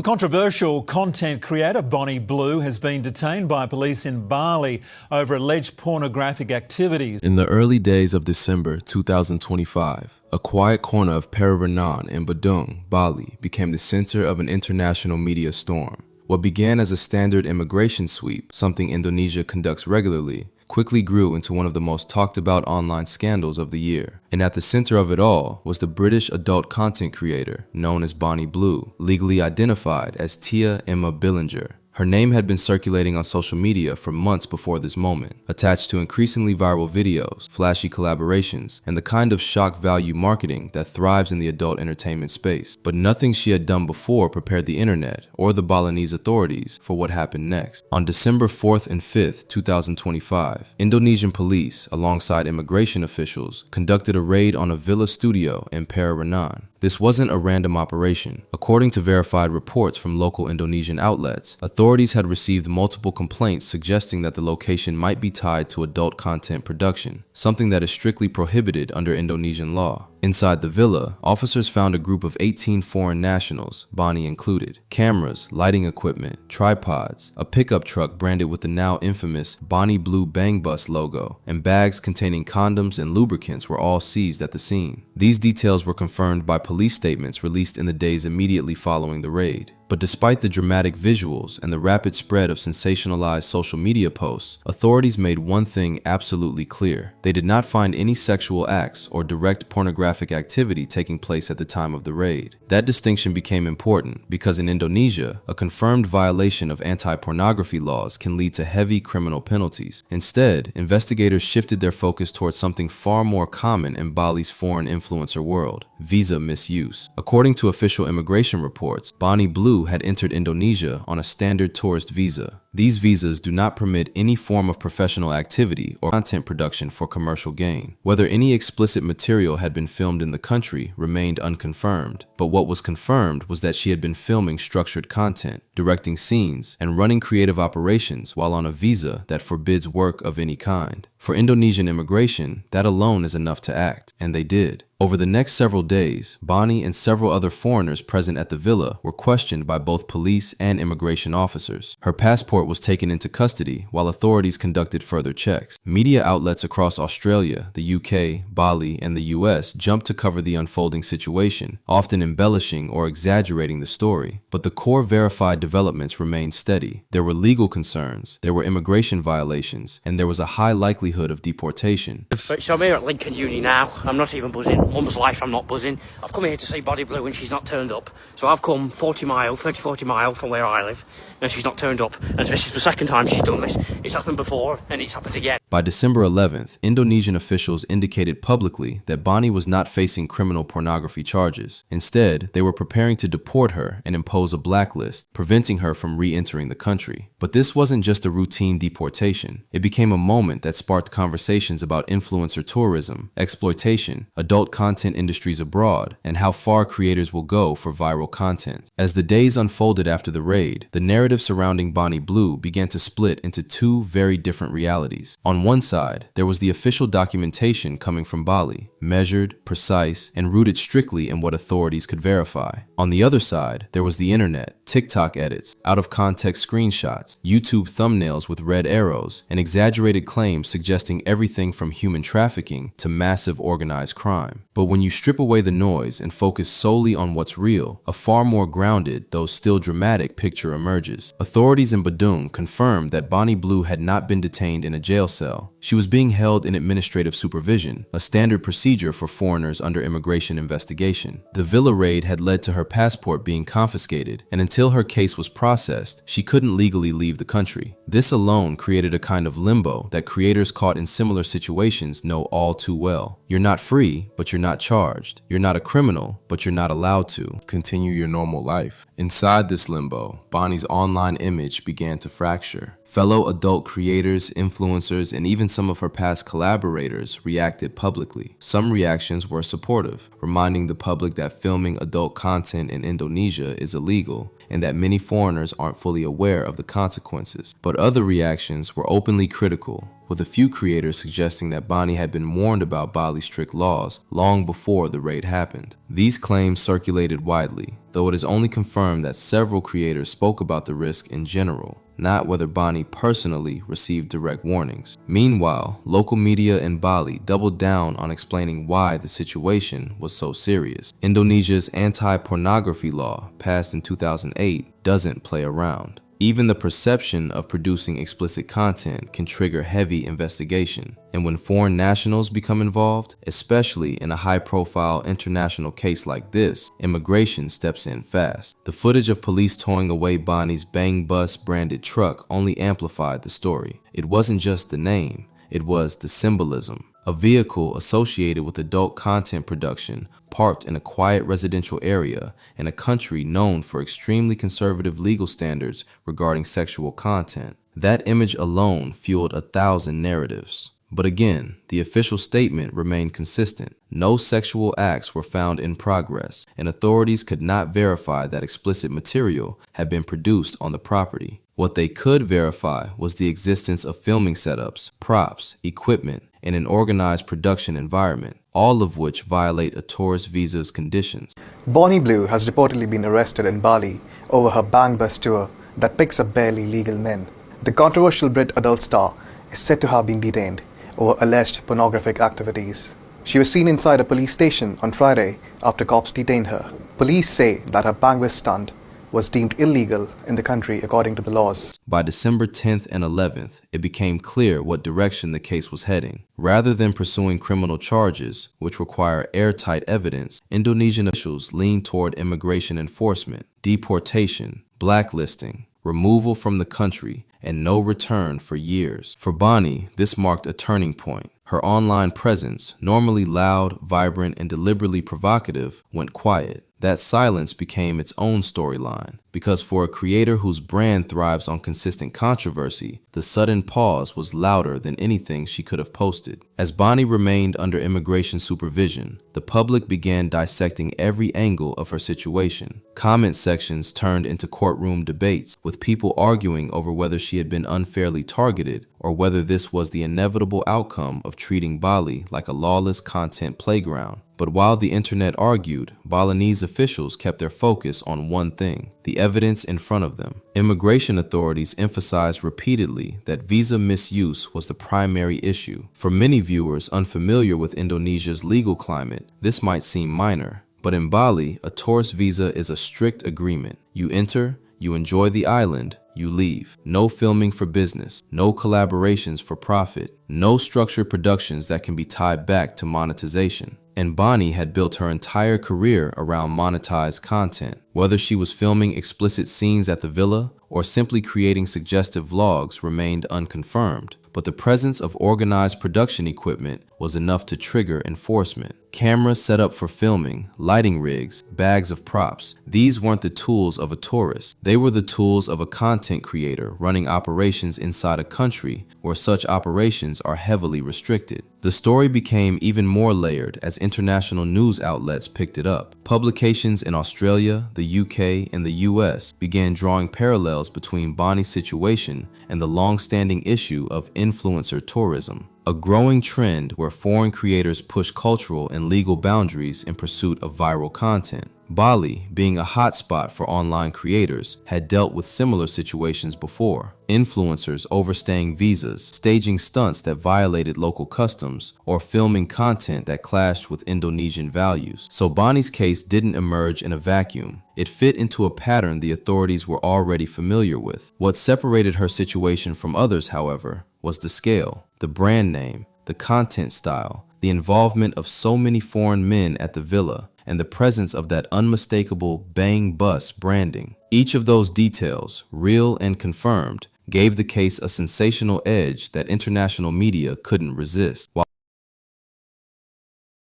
Controversial content creator Bonnie Blue has been detained by police in Bali over alleged pornographic activities. In the early days of December 2025, a quiet corner of Pererenan in Badung, Bali, became the center of an international media storm. What began as a standard immigration sweep, something Indonesia conducts regularly, quickly grew into one of the most talked about online scandals of the year. And at the center of it all was the British adult content creator known as Bonnie Blue, legally identified as Tia Emma Billinger. Her name had been circulating on social media for months before this moment, attached to increasingly viral videos, flashy collaborations, and the kind of shock value marketing that thrives in the adult entertainment space. But nothing she had done before prepared the internet or the Balinese authorities for what happened next. On December 4th and 5th, 2025, Indonesian police, alongside immigration officials, conducted a raid on a villa studio in Pererenan. This wasn't a random operation. According to verified reports from local Indonesian outlets, authorities had received multiple complaints suggesting that the location might be tied to adult content production, something that is strictly prohibited under Indonesian law. Inside the villa, officers found a group of 18 foreign nationals, Bonnie included. Cameras, lighting equipment, tripods, a pickup truck branded with the now infamous Bonnie Blue Bang Bus logo, and bags containing condoms and lubricants were all seized at the scene. These details were confirmed by police statements released in the days immediately following the raid. But despite the dramatic visuals and the rapid spread of sensationalized social media posts, authorities made one thing absolutely clear. They did not find any sexual acts or direct pornographic activity taking place at the time of the raid. That distinction became important because in Indonesia, a confirmed violation of anti-pornography laws can lead to heavy criminal penalties. Instead, investigators shifted their focus towards something far more common in Bali's foreign influencer world: visa misuse. According to official immigration reports, Bonnie Blue had entered Indonesia on a standard tourist visa. These visas do not permit any form of professional activity or content production for commercial gain. Whether any explicit material had been filmed in the country remained unconfirmed, but what was confirmed was that she had been filming structured content, directing scenes, and running creative operations while on a visa that forbids work of any kind. For Indonesian immigration, that alone is enough to act, and they did. Over the next several days, Bonnie and several other foreigners present at the villa were questioned by both police and immigration officers. Her passport was taken into custody while authorities conducted further checks. Media outlets across Australia, the UK, Bali, and the US jumped to cover the unfolding situation, often embellishing or exaggerating the story. But the core verified developments remained steady. There were legal concerns, there were immigration violations, and there was a high likelihood of deportation. So I'm here at Lincoln Uni now. I'm not even buzzing. Mum's life, I'm not buzzing. I've come here to see Bonnie Blue and she's not turned up. So I've come 40 mile from where I live, and she's not turned up. And this is the second time she's done this. It's happened before and it's happened again. By December 11th, Indonesian officials indicated publicly that Bonnie was not facing criminal pornography charges. Instead, they were preparing to deport her and impose a blacklist, preventing her from re-entering the country. But this wasn't just a routine deportation. It became a moment that sparked conversations about influencer tourism, exploitation, adult content industries abroad, and how far creators will go for viral content. As the days unfolded after the raid, the narrative surrounding Bonnie Blue began to split into two very different realities. On one side, there was the official documentation coming from Bali, measured, precise, and rooted strictly in what authorities could verify. On the other side, there was the internet, TikTok edits, out-of-context screenshots, YouTube thumbnails with red arrows, and exaggerated claims suggesting everything from human trafficking to massive organized crime. But when you strip away the noise and focus solely on what's real, a far more grounded, though still dramatic, picture emerges. Authorities in Badung confirmed that Bonnie Blue had not been detained in a jail cell. She was being held in administrative supervision, a standard procedure for foreigners under immigration investigation. The villa raid had led to her passport being confiscated, and until her case was processed, she couldn't legally leave the country. This alone created a kind of limbo that creators caught in similar situations know all too well. You're not free, but you're not charged. You're not a criminal, but you're not allowed to continue your normal life. Inside this limbo, Bonnie's online image began to fracture. Fellow adult creators, influencers, and even some of her past collaborators reacted publicly. Some reactions were supportive, reminding the public that filming adult content in Indonesia is illegal, and that many foreigners aren't fully aware of the consequences. But other reactions were openly critical, with a few creators suggesting that Bonnie had been warned about Bali's strict laws long before the raid happened. These claims circulated widely, though it is only confirmed that several creators spoke about the risk in general, not whether Bonnie personally received direct warnings. Meanwhile, local media in Bali doubled down on explaining why the situation was so serious. Indonesia's anti-pornography law, passed in 2008, doesn't play around. Even the perception of producing explicit content can trigger heavy investigation. And when foreign nationals become involved, especially in a high-profile international case like this, immigration steps in fast. The footage of police towing away Bonnie's Bang Bus branded truck only amplified the story. It wasn't just the name, it was the symbolism. A vehicle associated with adult content production parked in a quiet residential area in a country known for extremely conservative legal standards regarding sexual content. That image alone fueled 1,000 narratives. But again, the official statement remained consistent. No sexual acts were found in progress, and authorities could not verify that explicit material had been produced on the property. What they could verify was the existence of filming setups, props, equipment, and an organized production environment, all of which violate a tourist visa's conditions. Bonnie Blue has reportedly been arrested in Bali over her Bang Bus tour that picks up barely legal men. The controversial Brit adult star is said to have been detained over alleged pornographic activities. She was seen inside a police station on Friday after cops detained her. Police say that her Bang Bus stunt was deemed illegal in the country according to the laws. By December 10th and 11th, it became clear what direction the case was heading. Rather than pursuing criminal charges, which require airtight evidence, Indonesian officials leaned toward immigration enforcement, deportation, blacklisting, removal from the country, and no return for years. For Bonnie, this marked a turning point. Her online presence, normally loud, vibrant, and deliberately provocative, went quiet. That silence became its own storyline, because for a creator whose brand thrives on consistent controversy, the sudden pause was louder than anything she could have posted. As Bonnie remained under immigration supervision, the public began dissecting every angle of her situation. Comment sections turned into courtroom debates, with people arguing over whether she had been unfairly targeted or whether this was the inevitable outcome of treating Bali like a lawless content playground. But while the internet argued, Balinese officials kept their focus on one thing: the evidence in front of them. Immigration authorities emphasized repeatedly that visa misuse was the primary issue. For many viewers unfamiliar with Indonesia's legal climate, this might seem minor, but in Bali, a tourist visa is a strict agreement. You enter, you enjoy the island, you leave. No filming for business, no collaborations for profit, no structured productions that can be tied back to monetization. And Bonnie had built her entire career around monetized content. Whether she was filming explicit scenes at the villa or simply creating suggestive vlogs remained unconfirmed, but the presence of organized production equipment was enough to trigger enforcement. Cameras set up for filming, lighting rigs, bags of props. These weren't the tools of a tourist. They were the tools of a content creator running operations inside a country where such operations are heavily restricted. The story became even more layered as international news outlets picked it up. Publications in Australia, the UK, and the US began drawing parallels between Bonnie's situation and the long-standing issue of influencer tourism, a growing trend where foreign creators push cultural and legal boundaries in pursuit of viral content. Bali, being a hotspot for online creators, had dealt with similar situations before. Influencers overstaying visas, staging stunts that violated local customs, or filming content that clashed with Indonesian values. So Bonnie's case didn't emerge in a vacuum. It fit into a pattern the authorities were already familiar with. What separated her situation from others, however, was the scale, the brand name, the content style, the involvement of so many foreign men at the villa, and the presence of that unmistakable Bang Bus branding. Each of those details, real and confirmed, gave the case a sensational edge that international media couldn't resist.